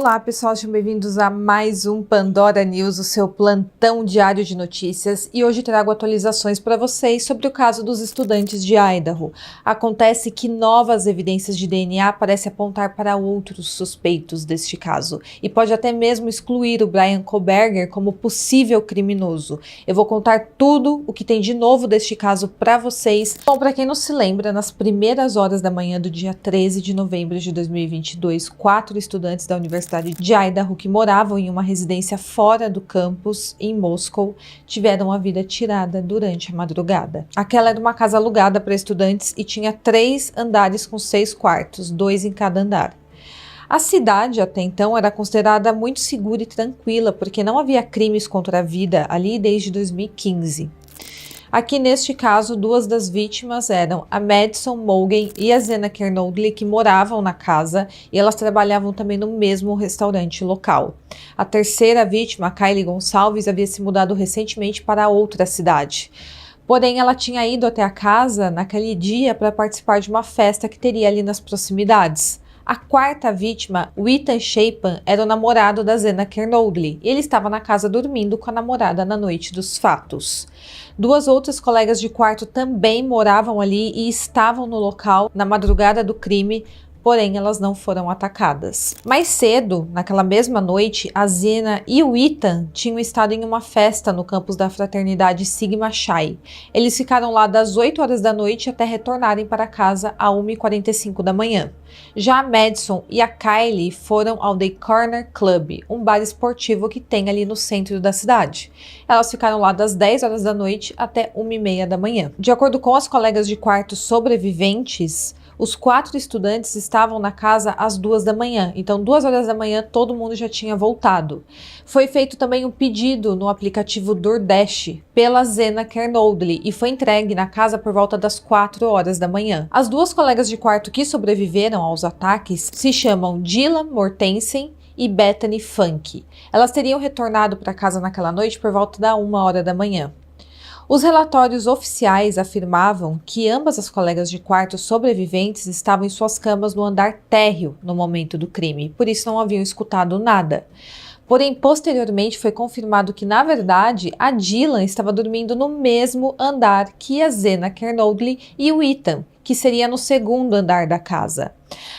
Olá pessoal, sejam bem-vindos a mais um Pandora News, o seu plantão diário de notícias, e hoje trago atualizações para vocês sobre o caso dos estudantes de Idaho. Acontece que novas evidências de DNA parecem apontar para outros suspeitos deste caso, e pode até mesmo excluir o Bryan Kohberger como possível criminoso. Eu vou contar tudo o que tem de novo deste caso para vocês. Bom, para quem não se lembra, nas primeiras horas da manhã do dia 13 de novembro de 2022, 4 estudantes da Universidade de Idaho que moravam em uma residência fora do campus em Moscow tiveram a vida tirada durante a madrugada. Aquela era uma casa alugada para estudantes e tinha 3 andares com 6 quartos, 2 em cada andar. A cidade até então era considerada muito segura e tranquila porque não havia crimes contra a vida ali desde 2015. Aqui neste caso, 2 das vítimas eram a Madison Mogen e a Zena Kernodle, que moravam na casa e elas trabalhavam também no mesmo restaurante local. A terceira vítima, a Kylie Gonçalves, havia se mudado recentemente para outra cidade. Porém, ela tinha ido até a casa naquele dia para participar de uma festa que teria ali nas proximidades. A quarta vítima, o Ethan Chapin, era o namorado da Zena Kernodle e ele estava na casa dormindo com a namorada na noite dos fatos. 2 outras colegas de quarto também moravam ali e estavam no local na madrugada do crime, porém elas não foram atacadas. Mais cedo, naquela mesma noite, a Zena e o Ethan tinham estado em uma festa no campus da fraternidade Sigma Chi. Eles ficaram lá das 8 horas da noite até retornarem para casa às 1h45 da manhã. Já a Madison e a Kylie foram ao The Corner Club, um bar esportivo que tem ali no centro da cidade. Elas ficaram lá das 10 horas da noite até 1h30 da manhã. De acordo com as colegas de quarto sobreviventes, os 4 estudantes estavam na casa às 2 da manhã, então 2 horas da manhã todo mundo já tinha voltado. Foi feito também um pedido no aplicativo DoorDash pela Zena Kernodle e foi entregue na casa por volta das 4 horas da manhã. As 2 colegas de quarto que sobreviveram aos ataques se chamam Dylan Mortensen e Bethany Funk. Elas teriam retornado para casa naquela noite por volta da 1 hora da manhã. Os relatórios oficiais afirmavam que ambas as colegas de quarto sobreviventes estavam em suas camas no andar térreo no momento do crime, por isso não haviam escutado nada. Porém, posteriormente foi confirmado que, na verdade, a Dylan estava dormindo no mesmo andar que a Zena Kernodle e o Ethan, que seria no segundo andar da casa.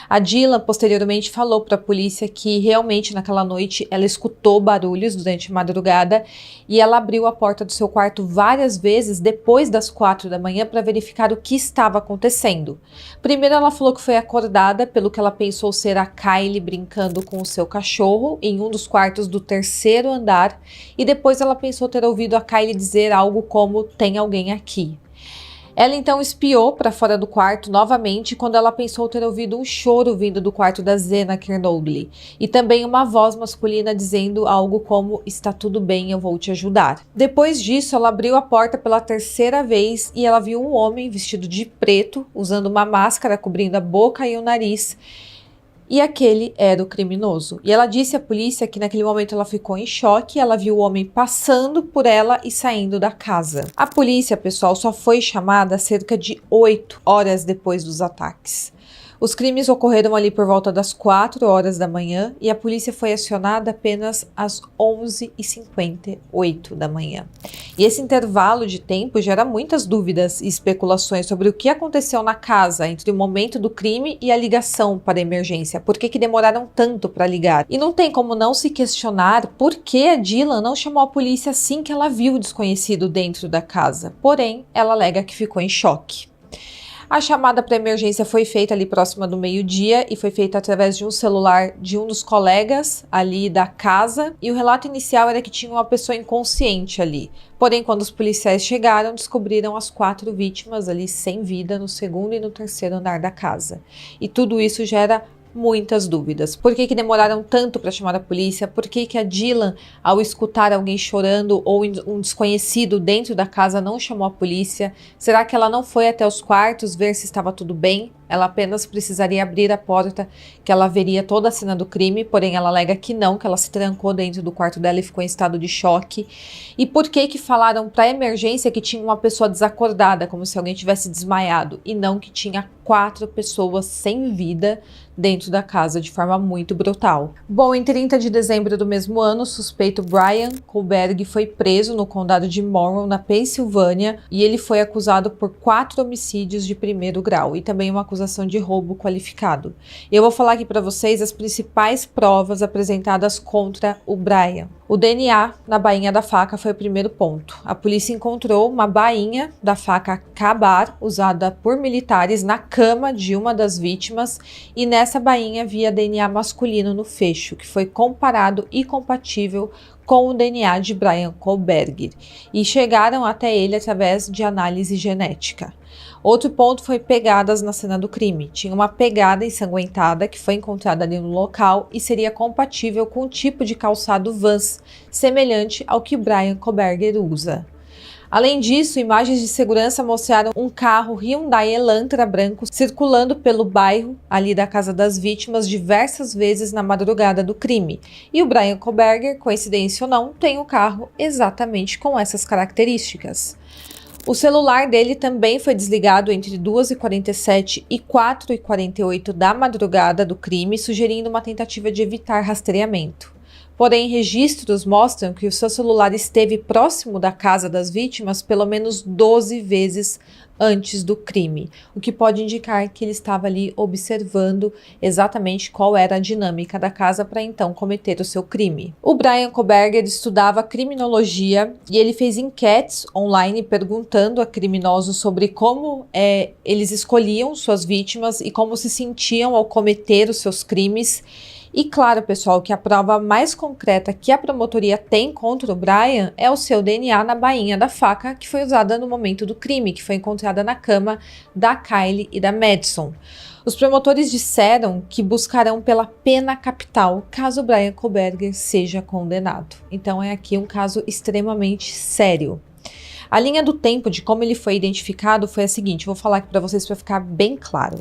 A Dylan posteriormente falou para a polícia que realmente naquela noite ela escutou barulhos durante a madrugada e ela abriu a porta do seu quarto várias vezes depois das 4 da manhã para verificar o que estava acontecendo. Primeiro ela falou que foi acordada pelo que ela pensou ser a Kylie brincando com o seu cachorro em um dos quartos do 3º andar e depois ela pensou ter ouvido a Kylie dizer algo como "tem alguém aqui". Ela então espiou para fora do quarto novamente quando ela pensou ter ouvido um choro vindo do quarto da Zena Kernodle e também uma voz masculina dizendo algo como "está tudo bem, eu vou te ajudar". Depois disso, ela abriu a porta pela 3ª vez e ela viu um homem vestido de preto, usando uma máscara cobrindo a boca e o nariz. E aquele era o criminoso. E ela disse à polícia que naquele momento ela ficou em choque, ela viu o homem passando por ela e saindo da casa. A polícia, pessoal, só foi chamada cerca de 8 horas depois dos ataques. Os crimes ocorreram ali por volta das 4 horas da manhã e a polícia foi acionada apenas às 11h58 da manhã. E esse intervalo de tempo gera muitas dúvidas e especulações sobre o que aconteceu na casa entre o momento do crime e a ligação para a emergência. Por que demoraram tanto para ligar? E não tem como não se questionar por que a Dylan não chamou a polícia assim que ela viu o desconhecido dentro da casa. Porém, ela alega que ficou em choque. A chamada para emergência foi feita ali próxima do meio-dia e foi feita através de um celular de um dos colegas ali da casa e o relato inicial era que tinha uma pessoa inconsciente ali. Porém, quando os policiais chegaram, descobriram as 4 vítimas ali sem vida no 2º e no 3º andar da casa. E tudo isso gera muitas dúvidas. Por que demoraram tanto para chamar a polícia? Por que a Dylan, ao escutar alguém chorando ou um desconhecido dentro da casa, não chamou a polícia? Será que ela não foi até os quartos ver se estava tudo bem? Ela apenas precisaria abrir a porta, que ela veria toda a cena do crime, porém ela alega que não, que ela se trancou dentro do quarto dela e ficou em estado de choque. E por que falaram para a emergência que tinha uma pessoa desacordada, como se alguém tivesse desmaiado, e não que tinha 4 pessoas sem vida dentro da casa de forma muito brutal. Bom, em 30 de dezembro do mesmo ano, o suspeito Bryan Kohberger foi preso no condado de Monroe, na Pensilvânia, e ele foi acusado por 4 homicídios de primeiro grau e também uma acusação de roubo qualificado. Eu vou falar aqui para vocês as principais provas apresentadas contra o Bryan. O DNA na bainha da faca foi o primeiro ponto. A polícia encontrou uma bainha da faca Ka-Bar, usada por militares, na cama de uma das vítimas, e nessa bainha havia DNA masculino no fecho, que foi comparado e compatível com o DNA de Bryan Kohberger, e chegaram até ele através de análise genética. Outro ponto foi pegadas na cena do crime. Tinha uma pegada ensanguentada que foi encontrada ali no local e seria compatível com o tipo de calçado Vans, semelhante ao que Bryan Kohberger usa. Além disso, imagens de segurança mostraram um carro Hyundai Elantra branco circulando pelo bairro ali da casa das vítimas diversas vezes na madrugada do crime. E o Bryan Kohberger, coincidência ou não, tem um carro exatamente com essas características. O celular dele também foi desligado entre 2h47 e 4h48 da madrugada do crime, sugerindo uma tentativa de evitar rastreamento. Porém, registros mostram que o seu celular esteve próximo da casa das vítimas pelo menos 12 vezes antes do crime, o que pode indicar que ele estava ali observando exatamente qual era a dinâmica da casa para então cometer o seu crime. O Bryan Kohberger estudava criminologia e ele fez enquetes online perguntando a criminosos sobre como eles escolhiam suas vítimas e como se sentiam ao cometer os seus crimes. E claro, pessoal, que a prova mais concreta que a promotoria tem contra o Bryan é o seu DNA na bainha da faca que foi usada no momento do crime, que foi encontrada na cama da Kylie e da Madison. Os promotores disseram que buscarão pela pena capital caso Bryan Kohberger seja condenado. Então é aqui um caso extremamente sério. A linha do tempo de como ele foi identificado foi a seguinte, vou falar aqui para vocês para ficar bem claro.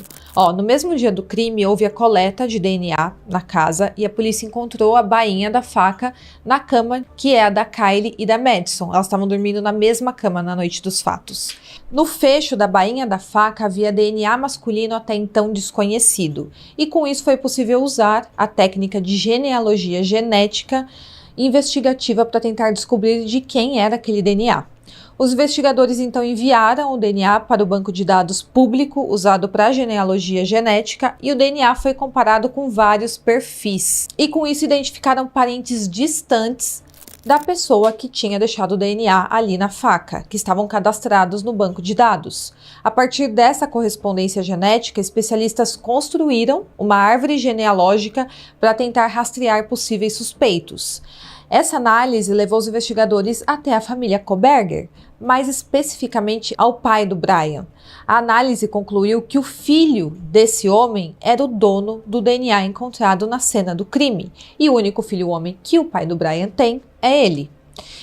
No mesmo dia do crime houve a coleta de DNA na casa e a polícia encontrou a bainha da faca na cama que é a da Kylie e da Madison. Elas estavam dormindo na mesma cama na noite dos fatos. No fecho da bainha da faca havia DNA masculino até então desconhecido e com isso foi possível usar a técnica de genealogia genética investigativa para tentar descobrir de quem era aquele DNA. Os investigadores então enviaram o DNA para o banco de dados público usado para a genealogia genética e o DNA foi comparado com vários perfis. E com isso identificaram parentes distantes da pessoa que tinha deixado o DNA ali na faca, que estavam cadastrados no banco de dados. A partir dessa correspondência genética, especialistas construíram uma árvore genealógica para tentar rastrear possíveis suspeitos. Essa análise levou os investigadores até a família Kohberger, mais especificamente ao pai do Bryan. A análise concluiu que o filho desse homem era o dono do DNA encontrado na cena do crime, e o único filho homem que o pai do Bryan tem é ele.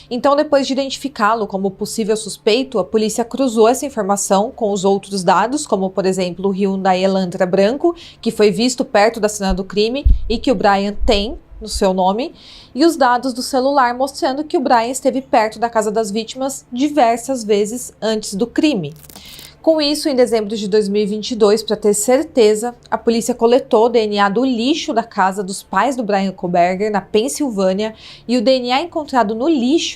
Então, depois de identificá-lo como possível suspeito, a polícia cruzou essa informação com os outros dados, como por exemplo o Hyundai Elantra branco, que foi visto perto da cena do crime e que o Bryan tem no seu nome, e os dados do celular mostrando que o Bryan esteve perto da casa das vítimas diversas vezes antes do crime. Com isso, em dezembro de 2022, para ter certeza, a polícia coletou o DNA do lixo da casa dos pais do Bryan Kohberger, na Pensilvânia, e o DNA encontrado no lixo